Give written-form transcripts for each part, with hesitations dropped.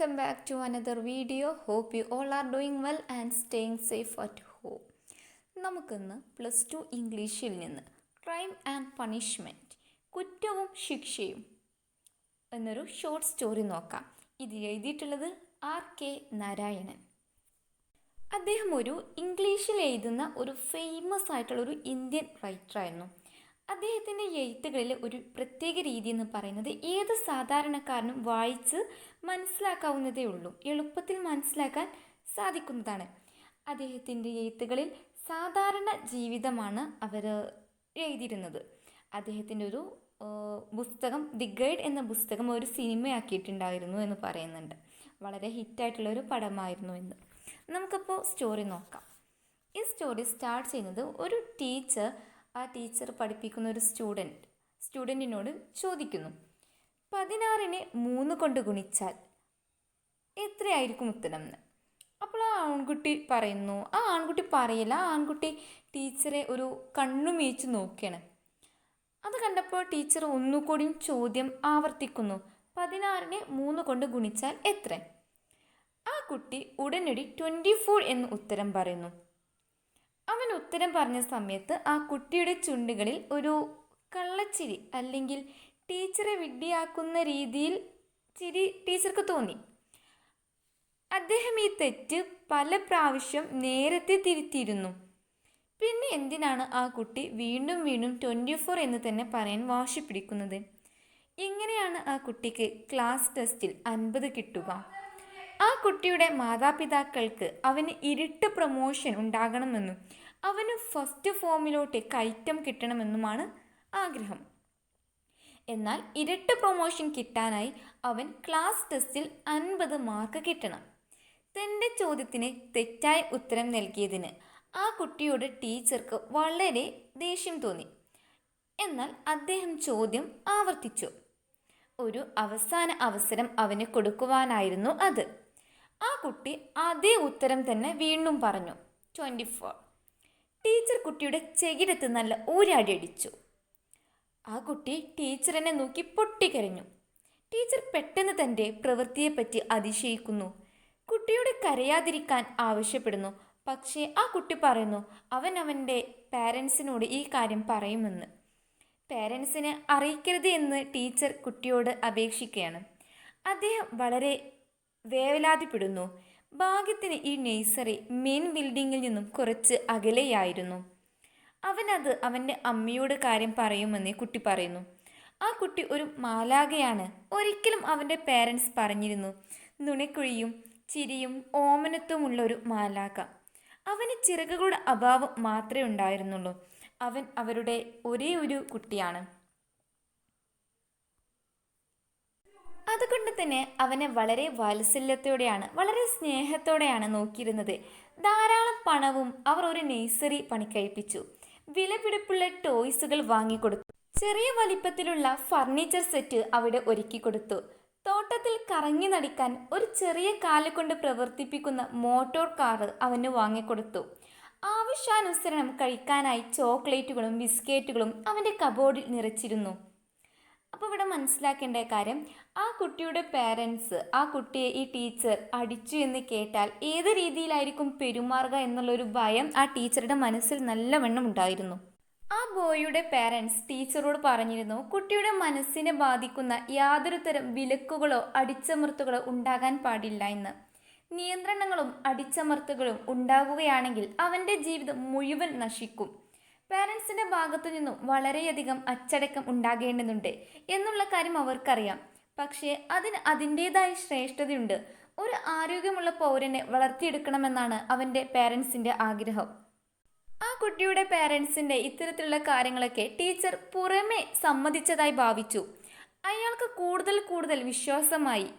welcome back to another video. Hope you all are doing well and staying safe at home. നമുക്കിന്ന് +2 ഇംഗ്ലീഷിൽ നിന്ന് crime and punishment കുറ്റവും ശിക്ഷയും എന്നൊരു short story നോക്കാം. ഇത് എഴുതിയിട്ടുള്ളത് R.K. നാരായണൻ. അദ്ദേഹം ഒരു ഇംഗ്ലീഷിൽ എഴുതുന്ന ഒരു ഫേമസ് ആയിട്ടുള്ളൊരു ഇന്ത്യൻ റൈറ്ററായിരുന്നു. അദ്ദേഹത്തിൻ്റെ എഴുത്തുകളിൽ ഒരു പ്രത്യേക രീതി എന്ന് പറയുന്നത് ഏത് സാധാരണക്കാരനും വായിച്ച് മനസ്സിലാക്കാവുന്നതേ ഉള്ളൂ, എളുപ്പത്തിൽ മനസ്സിലാക്കാൻ സാധിക്കുന്നതാണ്. അദ്ദേഹത്തിൻ്റെ എഴുത്തുകളിൽ സാധാരണ ജീവിതമാണ് അവർ എഴുതിയിരുന്നത്. അദ്ദേഹത്തിൻ്റെ ഒരു പുസ്തകം ദി ഗൈഡ് എന്ന പുസ്തകം ഒരു സിനിമയാക്കിയിട്ടുണ്ടായിരുന്നു എന്ന് പറയുന്നുണ്ട്. വളരെ ഹിറ്റായിട്ടുള്ളൊരു പടമായിരുന്നു എന്ന്. നമുക്കപ്പോൾ സ്റ്റോറി നോക്കാം. ഈ സ്റ്റോറി സ്റ്റാർട്ട് ചെയ്യുന്നത് ഒരു ടീച്ചർ പഠിപ്പിക്കുന്ന ഒരു സ്റ്റുഡൻറ്റിനോട് ചോദിക്കുന്നു, 16നെ 3 കൊണ്ട് ഗുണിച്ചാൽ എത്രയായിരിക്കും ഉത്തരം എന്ന്. അപ്പോൾ ആ ആൺകുട്ടി പറയില്ല. ആ ആൺകുട്ടി ടീച്ചറെ ഒരു കണ്ണുമീച്ച് നോക്കുകയാണ്. അത് കണ്ടപ്പോൾ ടീച്ചർ ഒന്നുകൂടിയും ചോദ്യം ആവർത്തിക്കുന്നു, 16നെ 3 കൊണ്ട് ഗുണിച്ചാൽ എത്ര? ആ കുട്ടി ഉടനടി 24 എന്ന് ഉത്തരം പറയുന്നു. അവൻ ഉത്തരം പറഞ്ഞ സമയത്ത് ആ കുട്ടിയുടെ ചുണ്ടുകളിൽ ഒരു കള്ളച്ചിരി അല്ലെങ്കിൽ ടീച്ചറെ വിഡ്ഢിയാക്കുന്ന രീതിയിൽ ചിരി ടീച്ചർക്ക് തോന്നി. അദ്ദേഹം ഈ തെറ്റ് പല പ്രാവശ്യം നേരത്തെ തിരുത്തിയിരുന്നു. പിന്നെ എന്തിനാണ് ആ കുട്ടി വീണ്ടും 24 എന്ന് തന്നെ പറയാൻ വാശി പിടിക്കുന്നത്? എങ്ങനെയാണ് ആ കുട്ടിക്ക് ക്ലാസ് ടെസ്റ്റിൽ 50 കിട്ടുക? ആ കുട്ടിയുടെ മാതാപിതാക്കൾക്ക് അവന് ഇരട്ട പ്രൊമോഷൻ ഉണ്ടാകണമെന്നും അവന് ഫസ്റ്റ് ഫോമിലോട്ട് കയറ്റം കിട്ടണമെന്നുമാണ് ആഗ്രഹം. എന്നാൽ ഇരട്ട പ്രൊമോഷൻ കിട്ടാനായി അവൻ ക്ലാസ് ടെസ്റ്റിൽ 50 മാർക്ക് കിട്ടണം. തൻ്റെ ചോദ്യത്തിന് തെറ്റായ ഉത്തരം നൽകിയതിന് ആ കുട്ടിയോട് ടീച്ചർക്ക് വളരെ ദേഷ്യം തോന്നി. എന്നാൽ അദ്ദേഹം ചോദ്യം ആവർത്തിച്ചു. ഒരു അവസാന അവസരം അവന് കൊടുക്കുവാനായിരുന്നു അത്. ആ കുട്ടി അതേ ഉത്തരം തന്നെ വീണ്ടും പറഞ്ഞു, 24. ടീച്ചർ കുട്ടിയുടെ ചെകിടത്ത് നല്ല ഊരാടി അടിച്ചു. ആ കുട്ടി ടീച്ചറിനെ നോക്കി പൊട്ടിക്കരഞ്ഞു. ടീച്ചർ പെട്ടെന്ന് തൻ്റെ പ്രവൃത്തിയെപ്പറ്റി അതിശയിക്കുന്നു. കുട്ടിയോട് കരയാതിരിക്കാൻ ആവശ്യപ്പെടുന്നു. പക്ഷേ ആ കുട്ടി പറയുന്നു അവൻ്റെ പാരൻസിനോട് ഈ കാര്യം പറയുമെന്ന്. പാരൻസിനെ അറിയിക്കരുത് എന്ന് ടീച്ചർ കുട്ടിയോട് അപേക്ഷിക്കുകയാണ്. അദ്ദേഹം വളരെ വേവലാതിപ്പെടുന്നു. ഭാഗ്യത്തിന് ഈ നഴ്സറി മെയിൻ ബിൽഡിങ്ങിൽ നിന്നും കുറച്ച് അകലെയായിരുന്നു. അവനത് അവൻ്റെ അമ്മയോട് കാര്യം പറയുമെന്ന് കുട്ടി പറയുന്നു. ആ കുട്ടി ഒരു മാലാഖയാണ്. ഒരിക്കലും അവൻ്റെ പേരൻസ് പറഞ്ഞിരുന്നു, നുണക്കുഴിയും ചിരിയും ഓമനത്വമുള്ള ഒരു മാലാഖ. അവന് ചിറകുകളുടെ അഭാവം മാത്രമേ ഉണ്ടായിരുന്നുള്ളൂ. അവൻ അവരുടെ ഒരേ ഒരു കുട്ടിയാണ്. അതുകൊണ്ട് തന്നെ അവനെ വളരെ വാത്സല്യത്തോടെയാണ്, വളരെ സ്നേഹത്തോടെയാണ് നോക്കിയിരുന്നത്. ധാരാളം പണവും അവർ ഒരു നഴ്സറി പണിക്കഴിപ്പിച്ചു. വിലപിടിപ്പുള്ള ടോയ്സുകൾ വാങ്ങിക്കൊടുത്തു. ചെറിയ വലിപ്പത്തിലുള്ള ഫർണിച്ചർ സെറ്റ് അവിടെ ഒരുക്കി കൊടുത്തു. തോട്ടത്തിൽ കറങ്ങി നടക്കാൻ ഒരു ചെറിയ കാലുകൊണ്ട് പ്രവർത്തിപ്പിക്കുന്ന മോട്ടോർ കാർ അവന് വാങ്ങിക്കൊടുത്തു. ആവശ്യാനുസരണം കഴിക്കാനായി ചോക്ലേറ്റുകളും ബിസ്ക്കറ്റുകളും അവൻ്റെ കബോർഡിൽ നിറച്ചിരുന്നു. അപ്പോൾ ഇവിടെ മനസ്സിലാക്കേണ്ട കാര്യം, ആ കുട്ടിയുടെ പേരൻസ് ആ കുട്ടിയെ ഈ ടീച്ചർ അടിച്ചു എന്ന് കേട്ടാൽ ഏത് രീതിയിലായിരിക്കും പെരുമാറുക എന്നുള്ളൊരു ഭയം ആ ടീച്ചറുടെ മനസ്സിൽ നല്ലവണ്ണം ഉണ്ടായിരുന്നു. ആ ബോയിയുടെ പേരൻസ് ടീച്ചറോട് പറഞ്ഞിരുന്നു, കുട്ടിയുടെ മനസ്സിനെ ബാധിക്കുന്ന യാതൊരു തരം വിലക്കുകളോ അടിച്ചമർത്തുകളോ ഉണ്ടാകാൻ പാടില്ല എന്ന്. നിയന്ത്രണങ്ങളും അടിച്ചമർത്തുകളും ഉണ്ടാകുകയാണെങ്കിൽ അവൻ്റെ ജീവിതം മുഴുവൻ നശിക്കും. പാരൻസിൻ്റെ ഭാഗത്തു നിന്നും വളരെയധികം അച്ചടക്കം ഉണ്ടാകേണ്ടതുണ്ട് എന്നുള്ള കാര്യം അവർക്കറിയാം. പക്ഷേ അതിന് അതിൻ്റേതായ ശ്രേഷ്ഠതയുണ്ട്. ഒരു ആരോഗ്യമുള്ള പൗരനെ വളർത്തിയെടുക്കണമെന്നാണ് അവൻ്റെ പാരൻസിൻ്റെ ആഗ്രഹം. ആ കുട്ടിയുടെ പാരൻസിൻ്റെ ഇത്തരത്തിലുള്ള കാര്യങ്ങളൊക്കെ ടീച്ചർ പുറമെ സമ്മതിച്ചതായി ഭാവിച്ചു. അയാൾക്ക് കൂടുതൽ വിശ്വാസമായി.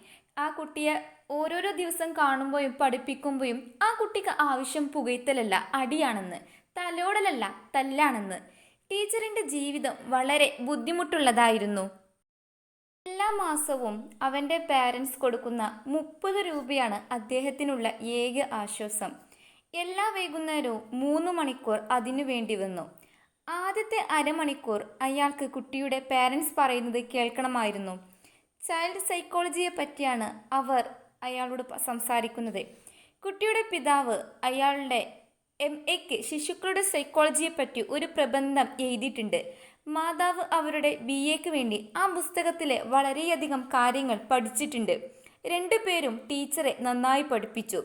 ആ കുട്ടിയെ ഓരോരോ ദിവസം കാണുമ്പോഴും പഠിപ്പിക്കുമ്പോഴും ആ കുട്ടിക്ക് ആവശ്യം പുകഴ്ത്തലല്ല, അടിയാണെന്ന്, തലോടലല്ല, തല്ലാണെന്ന്. ടീച്ചറിൻ്റെ ജീവിതം വളരെ ബുദ്ധിമുട്ടുള്ളതായിരുന്നു. എല്ലാ മാസവും അവൻ്റെ പാരൻസ് കൊടുക്കുന്ന 30 രൂപയാണ് അദ്ദേഹത്തിനുള്ള ഏക ആശ്വാസം. എല്ലാ വൈകുന്നേരവും 3 മണിക്കൂർ അതിനു വേണ്ടി വന്നു. ആദ്യത്തെ അരമണിക്കൂർ അയാൾക്ക് കുട്ടിയുടെ പാരൻസ് പറയുന്നത് കേൾക്കണമായിരുന്നു. ചൈൽഡ് സൈക്കോളജിയെ പറ്റിയാണ് അവർ അയാളോട് സംസാരിക്കുന്നത്. കുട്ടിയുടെ പിതാവ് അയാളുടെ MAക്ക് ശിശുക്കളുടെ സൈക്കോളജിയെപ്പറ്റി ഒരു പ്രബന്ധം എഴുതിയിട്ടുണ്ട്. മാതാവ് അവരുടെ BAക്ക് വേണ്ടി ആ പുസ്തകത്തിലെ വളരെയധികം കാര്യങ്ങൾ പഠിച്ചിട്ടുണ്ട്. രണ്ടുപേരും ടീച്ചറെ നന്നായി പഠിപ്പിച്ചു.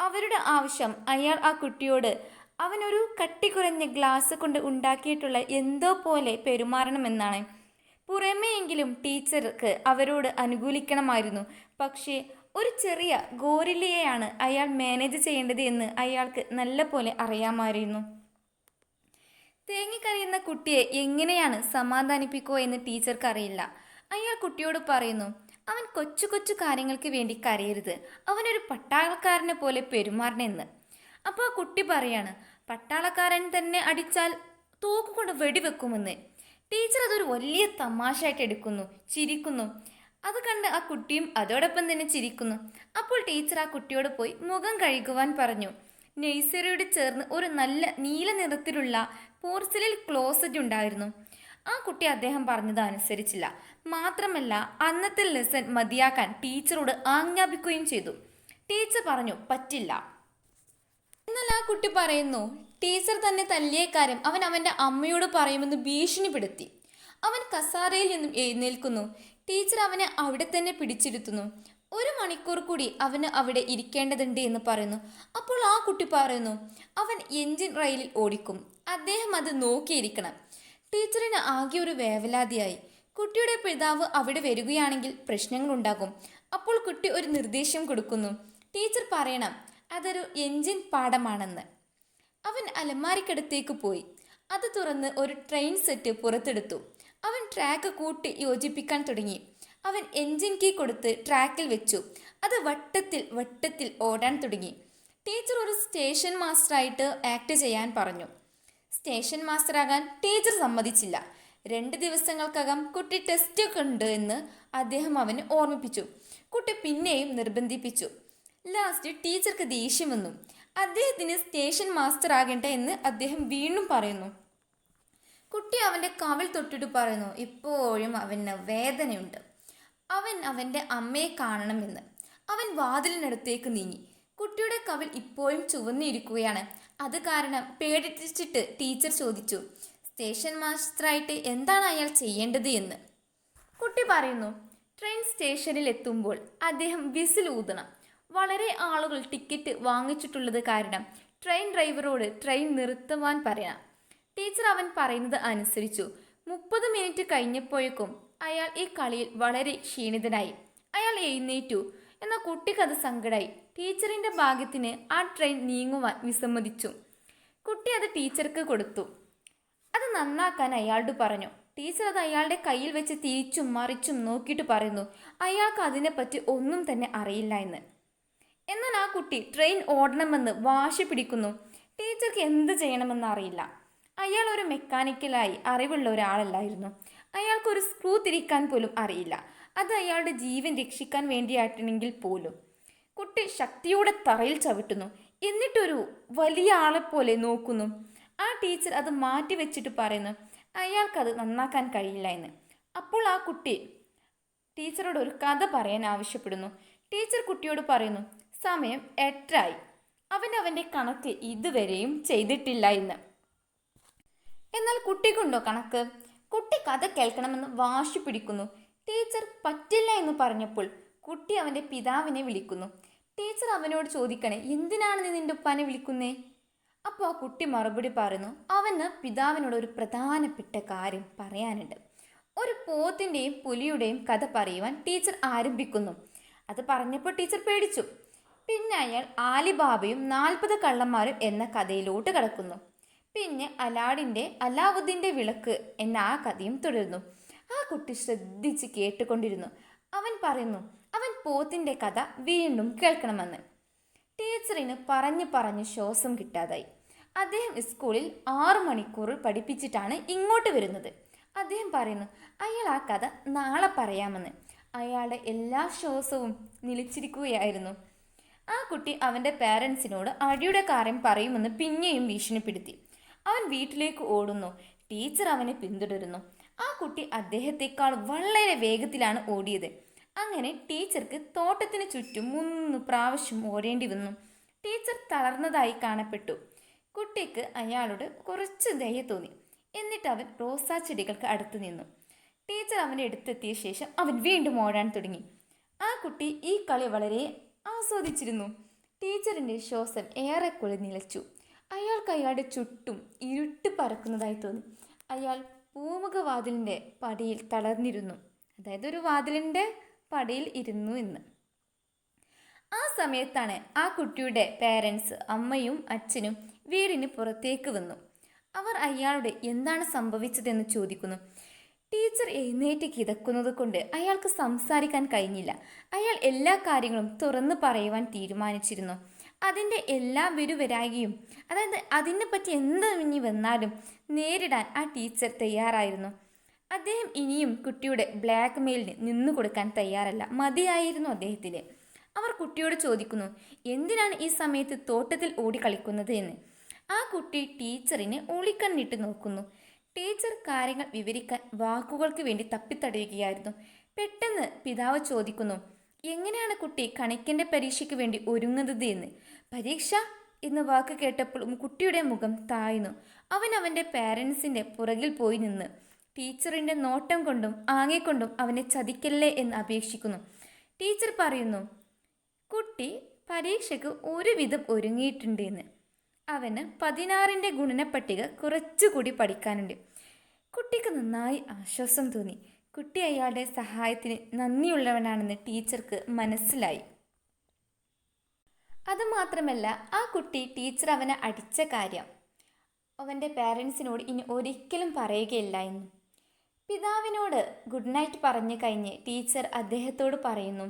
അവരുടെ ആവശ്യം അയാൾ ആ കുട്ടിയോട് അവനൊരു കട്ടി കുറഞ്ഞ ഗ്ലാസ് കൊണ്ട് ഉണ്ടാക്കിയിട്ടുള്ള എന്തോ പോലെ പെരുമാറണമെന്നാണ്. പുറമേയെങ്കിലും ടീച്ചർക്ക് അവരോട് അനുകൂലിക്കണമായിരുന്നു. പക്ഷേ ഒരു ചെറിയ ഗോറില്ലയെയാണ് അയാൾ മാനേജ് ചെയ്യേണ്ടത് എന്ന് അയാൾക്ക് നല്ല പോലെ അറിയാമായിരുന്നു. തേങ്ങിക്കരയുന്ന കുട്ടിയെ എങ്ങനെയാണ് സമാധാനിപ്പിക്കുക എന്ന് ടീച്ചർക്ക് അറിയില്ല. അയാൾ കുട്ടിയോട് പറയുന്നു, അവൻ കൊച്ചു കൊച്ചു കാര്യങ്ങൾക്ക് വേണ്ടി കരയരുത്, അവനൊരു പട്ടാളക്കാരനെ പോലെ പെരുമാറണമെന്ന്. അപ്പോൾ ആ കുട്ടി പറയാണ്, പട്ടാളക്കാരൻ തന്നെ അടിച്ചാൽ തോക്കുകൊണ്ട് വെടിവെക്കുമെന്ന്. ടീച്ചർ അതൊരു വലിയ തമാശയായിട്ട് എടുക്കുന്നു, ചിരിക്കുന്നു. അത് കണ്ട് ആ കുട്ടിയും അതോടൊപ്പം തന്നെ ചിരിക്കുന്നു. അപ്പോൾ ടീച്ചർ ആ കുട്ടിയോട് പോയി മുഖം കഴുകുവാൻ പറഞ്ഞു. നഴ്സറിയോട് ചേർന്ന് ഒരു നല്ല നീല നിറത്തിലുള്ള പോർസിലിൻ ക്ലോസറ്റ് ഉണ്ടായിരുന്നു. ആ കുട്ടി അദ്ദേഹം പറഞ്ഞത് അനുസരിച്ചില്ല. മാത്രമല്ല അന്നത്തെ ലെസൺ മതിയാക്കാൻ ടീച്ചറോട് ആജ്ഞാപിക്കുകയും ചെയ്തു. ടീച്ചർ പറഞ്ഞു പറ്റില്ല. എന്നാൽ ആ കുട്ടി പറയുന്നു, ടീച്ചർ തന്നെ തല്ലിയ കാര്യം അവൻ അവൻ്റെ അമ്മയോട് പറയുമെന്ന് ഭീഷണിപ്പെടുത്തി. അവൻ കസാരയിൽ നിന്നും എഴുന്നേൽക്കുന്നു. ടീച്ചർ അവനെ അവിടെ തന്നെ പിടിച്ചിരുത്തുന്നു. 1 മണിക്കൂർ കൂടി അവന് അവിടെ ഇരിക്കേണ്ടതുണ്ട് എന്ന് പറയുന്നു. അപ്പോൾ ആ കുട്ടി പറയുന്നു, അവൻ എഞ്ചിൻ റെയിലിൽ ഓടിക്കും, അദ്ദേഹം അത് നോക്കിയിരിക്കണം. ടീച്ചറിന് ആകെ ഒരു വേവലാതിയായി. കുട്ടിയുടെ പിതാവ് അവിടെ വരികയാണെങ്കിൽ പ്രശ്നങ്ങളുണ്ടാകും. അപ്പോൾ കുട്ടി ഒരു നിർദ്ദേശം കൊടുക്കുന്നു. ടീച്ചർ പറയണം അതൊരു എഞ്ചിൻ പാഠമാണെന്ന്. അവൻ അലമാരിക്കടുത്തേക്ക് പോയി. അത് തുറന്ന് ഒരു ട്രെയിൻ സെറ്റ് പുറത്തെടുത്തു. അവൻ ട്രാക്ക് കൂട്ടി യോജിപ്പിക്കാൻ തുടങ്ങി. അവൻ എൻജിൻ കീ കൊടുത്ത് ട്രാക്കിൽ വെച്ചു. അത് വട്ടത്തിൽ ഓടാൻ തുടങ്ങി. ടീച്ചർ ഒരു സ്റ്റേഷൻ മാസ്റ്ററായിട്ട് ആക്ട് ചെയ്യാൻ പറഞ്ഞു. സ്റ്റേഷൻ മാസ്റ്ററാകാൻ ടീച്ചർ സമ്മതിച്ചില്ല. 2 ദിവസങ്ങൾക്കകം കുട്ടി ടെസ്റ്റ് ഉണ്ട് എന്ന് അദ്ദേഹം അവന് ഓർമ്മിപ്പിച്ചു. കുട്ടി പിന്നെയും നിർബന്ധിപ്പിച്ചു. ലാസ്റ്റ് ടീച്ചർക്ക് ദേഷ്യം വന്നു. അദ്ദേഹത്തിന് സ്റ്റേഷൻ മാസ്റ്റർ ആകേണ്ട എന്ന് അദ്ദേഹം വീണ്ടും പറയുന്നു. കുട്ടി അവൻ്റെ കവിൾ തൊട്ടിട്ട് പറയുന്നു, ഇപ്പോഴും അവന് വേദനയുണ്ട്, അവൻ അവൻ്റെ അമ്മയെ കാണണമെന്ന്. അവൻ വാതിലിനടുത്തേക്ക് നീങ്ങി. കുട്ടിയുടെ കവിൾ ഇപ്പോഴും ചുവന്നിരിക്കുകയാണ്. അത് കാരണം പേടിച്ചിട്ട് ടീച്ചർ ചോദിച്ചു, സ്റ്റേഷൻ മാസ്റ്ററായിട്ട് എന്താണ് അയാൾ ചെയ്യേണ്ടത് എന്ന്. കുട്ടി പറയുന്നു, ട്രെയിൻ സ്റ്റേഷനിൽ എത്തുമ്പോൾ അദ്ദേഹം വിസിൽ ഊതണം. വളരെ ആളുകൾ ടിക്കറ്റ് വാങ്ങിച്ചിട്ടുള്ളത് കാരണം ട്രെയിൻ ഡ്രൈവറോട് ട്രെയിൻ നിർത്തുവാൻ പറയണം. ടീച്ചർ അവൻ പറയുന്നത് അനുസരിച്ചു. 30 മിനിറ്റ് കഴിഞ്ഞപ്പോഴേക്കും അയാൾ ഈ കളിയിൽ വളരെ ക്ഷീണിതനായി. അയാൾ എഴുന്നേറ്റു. എന്നാൽ കുട്ടിക്കത് സങ്കടമായി. ടീച്ചറിൻ്റെ ഭാഗ്യത്തിന് ആ ട്രെയിൻ നീങ്ങുവാൻ വിസമ്മതിച്ചു. കുട്ടി അത് ടീച്ചർക്ക് കൊടുത്തു. അത് നന്നാക്കാൻ അയാളോട് പറഞ്ഞു. ടീച്ചർ അത് അയാളുടെ കയ്യിൽ വെച്ച് തിരിച്ചും മറിച്ചും നോക്കിയിട്ട് പറയുന്നു, അയാൾക്ക് അതിനെപ്പറ്റി ഒന്നും തന്നെ അറിയില്ല എന്ന്. എന്നാൽ ആ കുട്ടി ട്രെയിൻ ഓടണമെന്ന് വാശി പിടിക്കുന്നു. ടീച്ചർക്ക് എന്ത് ചെയ്യണമെന്ന് അറിയില്ല. അയാൾ ഒരു മെക്കാനിക്കലായി അറിവുള്ള ഒരാളല്ലായിരുന്നു. അയാൾക്കൊരു സ്ക്രൂ തിരിക്കാൻ പോലും അറിയില്ല. അത് അയാളുടെ ജീവൻ രക്ഷിക്കാൻ വേണ്ടിയായിട്ടെങ്കിൽ പോലും. കുട്ടി ശക്തിയോടെ തറയിൽ ചവിട്ടുന്നു. എന്നിട്ടൊരു വലിയ ആളെപ്പോലെ നോക്കുന്നു. ആ ടീച്ചർ അത് മാറ്റി വെച്ചിട്ട് പറയുന്നു, അയാൾക്കത് നന്നാക്കാൻ കഴിയില്ല എന്ന്. അപ്പോൾ ആ കുട്ടി ടീച്ചറോട് ഒരു കഥ പറയാൻ ആവശ്യപ്പെടുന്നു. ടീച്ചർ കുട്ടിയോട് പറയുന്നു, സമയം 8 അവൻ്റെ കണക്ക് ഇതുവരെയും ചെയ്തിട്ടില്ല എന്ന്. എന്നാൽ കുട്ടിക്കുണ്ടോ കണക്ക്? കുട്ടി കഥ കേൾക്കണമെന്ന് വാശി പിടിക്കുന്നു. ടീച്ചർ പറ്റില്ല എന്ന് പറഞ്ഞപ്പോൾ കുട്ടി അവൻ്റെ പിതാവിനെ വിളിക്കുന്നു. ടീച്ചർ അവനോട് ചോദിക്കണേ, എന്തിനാണ് നീ നിൻ്റെ ഉപ്പാനെ വിളിക്കുന്നേ? അപ്പോൾ ആ കുട്ടി മറുപടി പറയുന്നു, അവന് പിതാവിനോട് ഒരു പ്രധാനപ്പെട്ട കാര്യം പറയാനുണ്ട്. ഒരു പോത്തിൻ്റെയും പുലിയുടെയും കഥ പറയുവാൻ ടീച്ചർ ആരംഭിക്കുന്നു. അത് പറഞ്ഞപ്പോൾ ടീച്ചർ പേടിച്ചു. പിന്നെ അയാൾ ആലിബാബയും 40 കള്ളന്മാരും എന്ന കഥയിലോട്ട് കടക്കുന്നു. പിന്നെ അലാവുദ്ദീൻ്റെ വിളക്ക് എന്ന ആ കഥയും തുടരുന്നു. ആ കുട്ടി ശ്രദ്ധിച്ച് കേട്ടുകൊണ്ടിരുന്നു. അവൻ പറയുന്നു, അവൻ പോത്തിൻ്റെ കഥ വീണ്ടും കേൾക്കണമെന്ന്. ടീച്ചറിന് പറഞ്ഞ് ശ്വാസം കിട്ടാതായി. അദ്ദേഹം സ്കൂളിൽ 6 മണിക്കൂർ പഠിപ്പിച്ചിട്ടാണ് ഇങ്ങോട്ട് വരുന്നത്. അദ്ദേഹം പറയുന്നു, അയാൾ ആ കഥ നാളെ പറയാമെന്ന്. അയാളുടെ എല്ലാ ശ്വാസവും നിലച്ചിരിക്കുകയായിരുന്നു. ആ കുട്ടി അവൻ്റെ പാരൻസിനോട് അടിയുടെ കാര്യം പറയുമെന്ന് പിന്നെയും ഭീഷണിപ്പെടുത്തി. അവൻ വീട്ടിലേക്ക് ഓടുന്നു. ടീച്ചർ അവനെ പിന്തുടരുന്നു. ആ കുട്ടി അദ്ദേഹത്തെക്കാൾ വളരെ വേഗത്തിലാണ് ഓടിയത്. അങ്ങനെ ടീച്ചർക്ക് തോട്ടത്തിന് ചുറ്റും 3 പ്രാവശ്യം ഓടേണ്ടി വന്നു. ടീച്ചർ തളർന്നതായി കാണപ്പെട്ടു. കുട്ടിക്ക് അയാളോട് കുറച്ച് ദയ തോന്നി. എന്നിട്ട് അവൻ റോസാ ചെടികൾക്ക് അടുത്ത് നിന്നു. ടീച്ചർ അവൻ്റെ അടുത്തെത്തിയ ശേഷം അവൻ വീണ്ടും ഓടാൻ തുടങ്ങി. ആ കുട്ടി ഈ കളി വളരെ ആസ്വദിച്ചിരുന്നു. ടീച്ചറിൻ്റെ ശ്വാസം ഏറെക്കുറെ നിലച്ചു. അയാൾക്ക് അയാളുടെ ചുറ്റും ഇരുട്ട് പരക്കുന്നതായി തോന്നി. അയാൾ പൂമുഖവാതിലിൻ്റെ പടിയിൽ തളർന്നിരുന്നു. അതായത് ഒരു വാതിലിൻ്റെ പടിയിൽ ഇരുന്നു എന്ന്. ആ സമയത്താണ് ആ കുട്ടിയുടെ പേരൻസ്, അമ്മയും അച്ഛനും വീടിന് പുറത്തേക്ക് വന്നു. അവർ അയാളോട് എന്താണ് സംഭവിച്ചതെന്ന് ചോദിക്കുന്നു. ടീച്ചർ എഴുന്നേറ്റ് കിതക്കുന്നത് കൊണ്ട് അയാൾക്ക് സംസാരിക്കാൻ കഴിഞ്ഞില്ല. അയാൾ എല്ലാ കാര്യങ്ങളും തുറന്നു പറയുവാൻ തീരുമാനിച്ചിരുന്നു. അതിൻ്റെ എല്ലാ വരുവരായികയും, അതായത് അതിനെ പറ്റി എന്ത് ഇനി വന്നാലും നേരിടാൻ ആ ടീച്ചർ തയ്യാറായിരുന്നു. അദ്ദേഹം ഇനിയും കുട്ടിയുടെ ബ്ലാക്ക് മെയിലിന് നിന്നു കൊടുക്കാൻ തയ്യാറല്ല. മതിയായിരുന്നു അദ്ദേഹത്തിന്. അവർ കുട്ടിയോട് ചോദിക്കുന്നു, എന്തിനാണ് ഈ സമയത്ത് തോട്ടത്തിൽ ഓടിക്കളിക്കുന്നത് എന്ന്. ആ കുട്ടി ടീച്ചറിനെ ഒളിക്കണ്ണിട്ട് നോക്കുന്നു. ടീച്ചർ കാര്യങ്ങൾ വിവരിക്കാൻ വാക്കുകൾക്ക് വേണ്ടി തപ്പിത്തടയുകയായിരുന്നു. പെട്ടെന്ന് പിതാവ് ചോദിക്കുന്നു, എങ്ങനെയാണ് കുട്ടി കണക്കിൻ്റെ പരീക്ഷയ്ക്ക് വേണ്ടി ഒരുങ്ങുന്നത് എന്ന്. പരീക്ഷ എന്ന വാക്ക് കേട്ടപ്പോൾ കുട്ടിയുടെ മുഖം താഴ്ന്നു. അവൻ അവൻ്റെ പാരൻസിൻ്റെ പുറകിൽ പോയി നിന്ന് ടീച്ചറിൻ്റെ നോട്ടം കൊണ്ടും ആംഗ്യക്കൊണ്ടും അവനെ ചതിക്കല്ലേ എന്ന് അപേക്ഷിക്കുന്നു. ടീച്ചർ പറയുന്നു, കുട്ടി പരീക്ഷയ്ക്ക് ഒരുവിധം ഒരുങ്ങിയിട്ടുണ്ട് എന്ന്. അവന് 16ൻ്റെ ഗുണനപ്പട്ടിക കുറച്ചുകൂടി പഠിക്കാനുണ്ട്. കുട്ടിക്ക് നന്നായി ആശ്വാസം തോന്നി. കുട്ടി അയാളുടെ സഹായത്തിന് നന്ദിയുള്ളവനാണെന്ന് ടീച്ചർക്ക് മനസ്സിലായി. അതുമാത്രമല്ല, ആ കുട്ടി ടീച്ചർ അവനെ അടിച്ച കാര്യം അവൻ്റെ പാരൻസിനോട് ഇനി ഒരിക്കലും പറയുകയില്ല എന്നും. പിതാവിനോട് ഗുഡ് നൈറ്റ് പറഞ്ഞു കഴിഞ്ഞ് ടീച്ചർ അദ്ദേഹത്തോട് പറയുന്നു,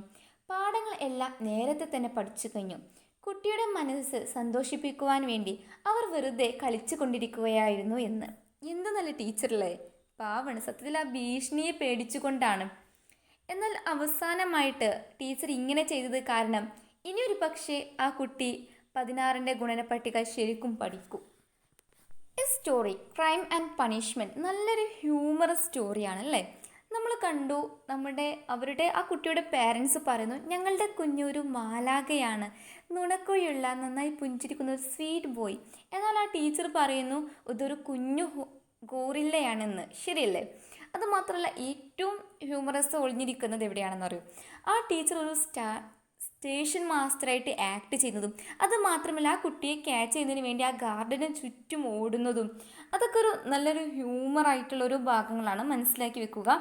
പാഠങ്ങൾ എല്ലാം നേരത്തെ തന്നെ പഠിച്ചു കഴിഞ്ഞു. കുട്ടിയുടെ മനസ്സ് സന്തോഷിപ്പിക്കുവാൻ വേണ്ടി അവർ വെറുതെ കളിച്ചു കൊണ്ടിരിക്കുകയായിരുന്നു എന്ന്. എന്ത് നല്ല ടീച്ചറല്ലേ, പാവാണ്. സത്യത്തിൽ ആ ഭീഷണിയെ പേടിച്ചുകൊണ്ടാണ്. എന്നാൽ അവസാനമായിട്ട് ടീച്ചർ ഇങ്ങനെ ചെയ്തത് കാരണം ഇനിയൊരു പക്ഷേ ആ കുട്ടി 16ൻ്റെ ഗുണനപ്പട്ടിക ശരിക്കും പഠിക്കും. ഈ സ്റ്റോറി ക്രൈം ആൻഡ് പണിഷ്മെൻറ്റ് നല്ലൊരു ഹ്യൂമറസ് സ്റ്റോറിയാണ് അല്ലേ. നമ്മൾ കണ്ടു, അവരുടെ ആ കുട്ടിയുടെ പേരൻസ് പറയുന്നു, ഞങ്ങളുടെ കുഞ്ഞൊരു മാലാഖയാണ്, നുണക്കുഴിയുള്ള നന്നായി പുഞ്ചിരിക്കുന്ന ഒരു സ്വീറ്റ് ബോയ്. എന്നാൽ ആ ടീച്ചർ പറയുന്നു ഇതൊരു കുഞ്ഞു ഗോറില്ലയാണെന്ന്. ശരിയല്ലേ? അതുമാത്രമല്ല, ഏറ്റവും ഹ്യൂമറസ് ഒളിഞ്ഞിരിക്കുന്നത് എവിടെയാണെന്ന് അറിയും. ആ ടീച്ചർ ഒരു സ്റ്റേഷൻ മാസ്റ്ററായിട്ട് ആക്ട് ചെയ്യുന്നതും, അതുമാത്രമല്ല ആ കുട്ടിയെ ക്യാച്ച് ചെയ്യുന്നതിന് വേണ്ടി ആ ഗാർഡന് ചുറ്റും ഓടുന്നതും, അതൊക്കെ ഒരു നല്ലൊരു ഹ്യൂമറായിട്ടുള്ളൊരു ഭാഗങ്ങളാണ്. മനസ്സിലാക്കി വെക്കുക.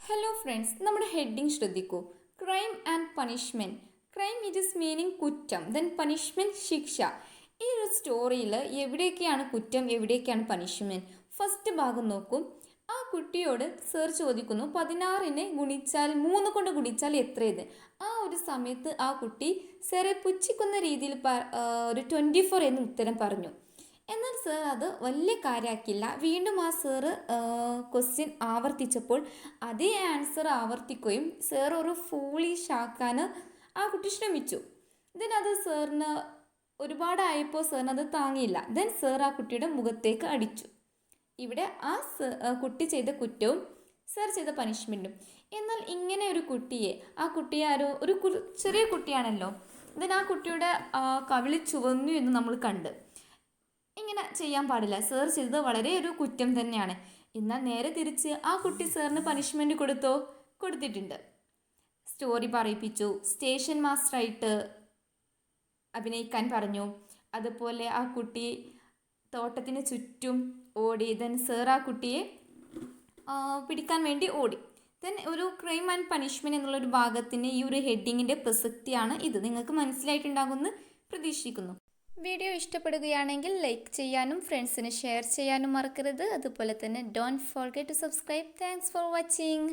ഹലോ ഫ്രണ്ട്സ്, നമ്മുടെ ഹെഡിങ് ശ്രദ്ധിക്കൂ. Crime and punishment. Crime it is meaning കുറ്റം, ദെൻ പണിഷ്മെൻറ്റ് ശിക്ഷ. ഈ ഒരു സ്റ്റോറിയിൽ എവിടെയൊക്കെയാണ് കുറ്റം, എവിടെയൊക്കെയാണ് പണിഷ്മെൻറ്റ്? ഫസ്റ്റ് ഭാഗം നോക്കൂ. ആ കുട്ടിയോട് സർ ചോദിക്കുന്നു, 16നെ ഗുണിച്ചാൽ 3 കൊണ്ട് ഗുണിച്ചാൽ എത്രയത്? ആ ഒരു സമയത്ത് ആ കുട്ടി സാറെ പുച്ഛിക്കുന്ന രീതിയിൽ ഒരു 24 എന്ന് ഉത്തരം പറഞ്ഞു. എന്നാൽ സർ അത് വലിയ കാര്യമാക്കില്ല. വീണ്ടും ആ സാറ് ക്വസ്റ്റ്യൻ ആവർത്തിച്ചപ്പോൾ അതേ ആൻസർ ആവർത്തിക്കുകയും സർ ഒരു ഫൂളിഷ് ആക്കാൻ ആ കുട്ടി ശ്രമിച്ചു. ദെൻ അത് സാറിന് ഒരുപാടായപ്പോൾ സാറിന് അത് താങ്ങിയില്ല. ദെൻ സർ ആ കുട്ടിയുടെ മുഖത്തേക്ക് അടിച്ചു. ഇവിടെ ആ കുട്ടി ചെയ്ത കുറ്റവും സർ ചെയ്ത പണിഷ്മെൻറ്റും. എന്നാൽ ഇങ്ങനെ ഒരു കുട്ടിയെ, ആ കുട്ടിയെ ഒരു ചെറിയ കുട്ടിയാണല്ലോ, ദെൻ ആ കുട്ടിയുടെ കവിളി ചുവന്നു എന്ന് നമ്മൾ കണ്ട്. ഇങ്ങനെ ചെയ്യാൻ പാടില്ല. സർ ചെയ്തത് വളരെ ഒരു കുറ്റം തന്നെയാണ്. എന്നാൽ നേരെ തിരിച്ച് ആ കുട്ടി സാറിന് പണിഷ്മെൻറ്റ് കൊടുത്തിട്ടുണ്ട്. സ്റ്റോറി പറയിപ്പിച്ചു, സ്റ്റേഷൻ മാസ്റ്ററായിട്ട് അഭിനയിക്കാൻ പറഞ്ഞു. അതുപോലെ ആ കുട്ടി തോട്ടത്തിന് ചുറ്റും ഓടി. ദെൻ സർ ആ കുട്ടിയെ പിടിക്കാൻ വേണ്ടി ഓടി. ദെൻ ഒരു ക്രൈം ആൻഡ് പണിഷ്മെൻറ്റ് എന്നുള്ളൊരു ഭാഗത്തിന് ഈ ഒരു ഹെഡിങ്ങിൻ്റെ പ്രസക്തിയാണ് ഇത്. നിങ്ങൾക്ക് മനസ്സിലായിട്ടുണ്ടാകുമെന്ന് പ്രതീക്ഷിക്കുന്നു. വീഡിയോ ഇഷ്ടപ്പെടുകയാണെങ്കിൽ ലൈക്ക് ചെയ്യാനും ഫ്രണ്ട്സിന് ഷെയർ ചെയ്യാനും മറക്കരുത്. അതുപോലെ തന്നെ don't forget to subscribe. Thanks for watching.